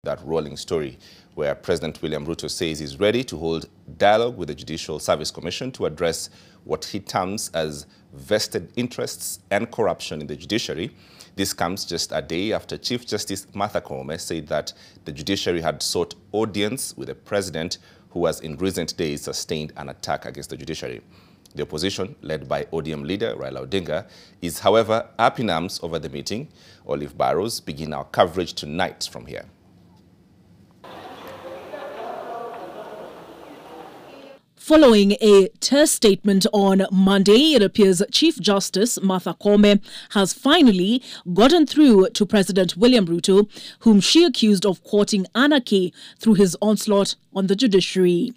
that rolling story where President William Ruto says he's ready to hold dialogue with the Judicial Service Commission to address what he terms as vested interests and corruption in the judiciary. This comes just a day after Chief Justice Koome said that the judiciary had sought audience with the president, who has in recent days sustained an attack against the judiciary. The opposition, led by ODM leader Raila Odinga, is however up in arms over the meeting. Olive Barrows begin our coverage tonight from here. Following a terse statement on Monday, it appears Chief Justice Koome has finally gotten through to President William Ruto, whom she accused of courting anarchy through his onslaught on the judiciary.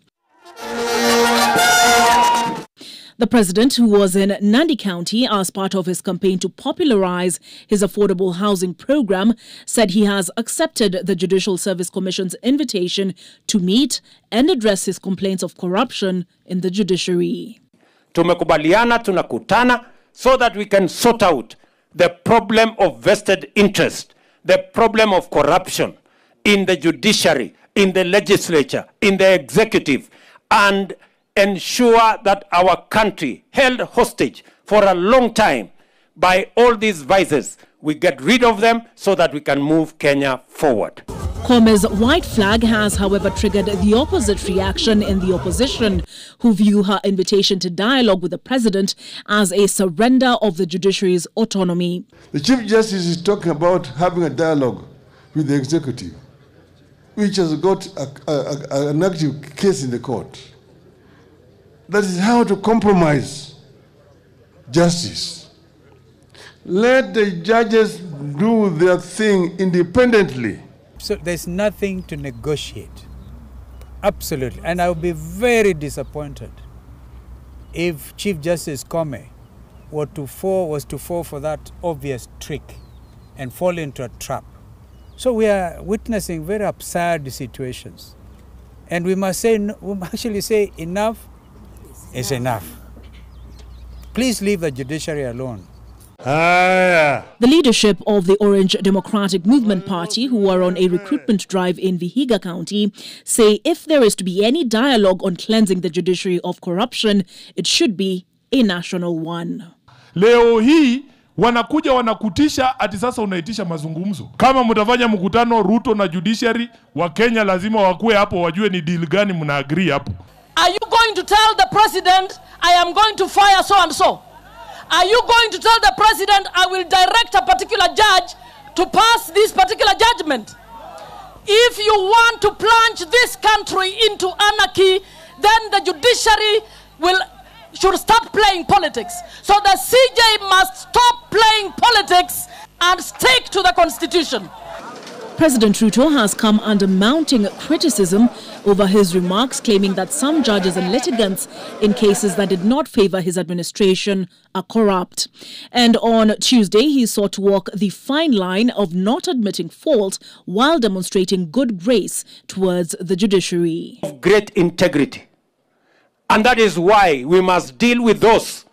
The president, who was in Nandi County as part of his campaign to popularize his affordable housing program, said he has accepted the Judicial Service Commission's invitation to meet and address his complaints of corruption in the judiciary. Tumekubaliana tunakutana so that we can sort out the problem of vested interest, the problem of corruption in the judiciary, in the legislature, in the executive, and ensure that our country, held hostage for a long time by all these vices, we get rid of them so that we can move Kenya forward. Koome's white flag has, however, triggered the opposite reaction in the opposition, who view her invitation to dialogue with the president as a surrender of the judiciary's autonomy. The Chief Justice is talking about having a dialogue with the executive, which has got an active case in the court. That is how to compromise justice. Let the judges do their thing independently. So there's nothing to negotiate. Absolutely. And I would be very disappointed if Chief Justice Koome was to fall for that obvious trick and fall into a trap. So we are witnessing very absurd situations. And we must actually say enough is enough. Please leave the judiciary alone. The leadership of the Orange Democratic Movement Party, who are on a recruitment drive in Vihiga County, say if there is to be any dialogue on cleansing the judiciary of corruption, it should be a national one. Leo hii wanakuja wanakutisha ati sasa unaitisha mazungumzo. Kama mtafanya mkutano Ruto na judiciary wa Kenya, lazima wakue hapo wajue ni deal gani mna agree hapo. Are you going to tell the president, I am going to fire so and so? Are you going to tell the president, I will direct a particular judge to pass this particular judgment? If you want to plunge this country into anarchy, then the judiciary should stop playing politics. So the CJ must stop playing politics and stick to the constitution. President Ruto has come under mounting criticism over his remarks, claiming that some judges and litigants in cases that did not favor his administration are corrupt. And on Tuesday, he sought to walk the fine line of not admitting fault while demonstrating good grace towards the judiciary. Of great integrity. And that is why we must deal with those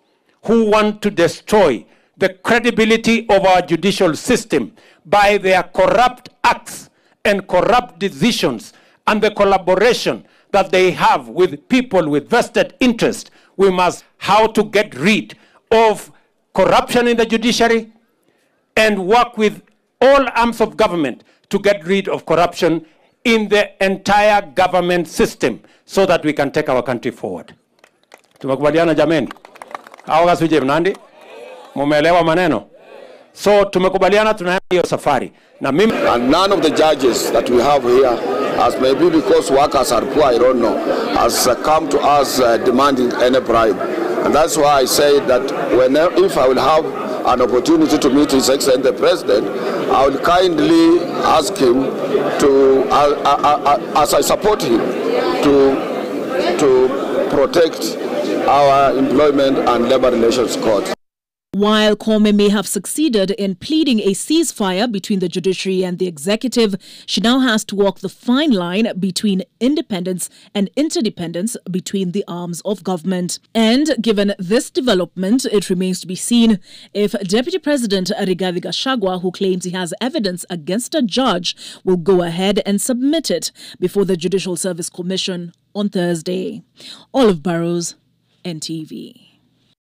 who want to destroy the credibility of our judicial system by their corrupt acts and corrupt decisions and the collaboration that they have with people with vested interest. We must how to get rid of corruption in the judiciary and work with all arms of government to get rid of corruption in the entire government system so that we can take our country forward. Tumekubaliana jameni? Hawa suje mnandi? Mumeelewa maneno? So tumekubaliana tunaenda hiyo safari. And none of the judges that we have here, as maybe because workers are poor, I don't know, has come to us demanding any bribe. And that's why I say that if I will have an opportunity to meet His Excellency the President, I will kindly ask him to, as I support him, to protect our employment and labor relations court. While Koome may have succeeded in pleading a ceasefire between the judiciary and the executive, she now has to walk the fine line between independence and interdependence between the arms of government. And given this development, it remains to be seen if Deputy President Rigathi Gachagua, who claims he has evidence against a judge, will go ahead and submit it before the Judicial Service Commission on Thursday. Olive Burrows, NTV.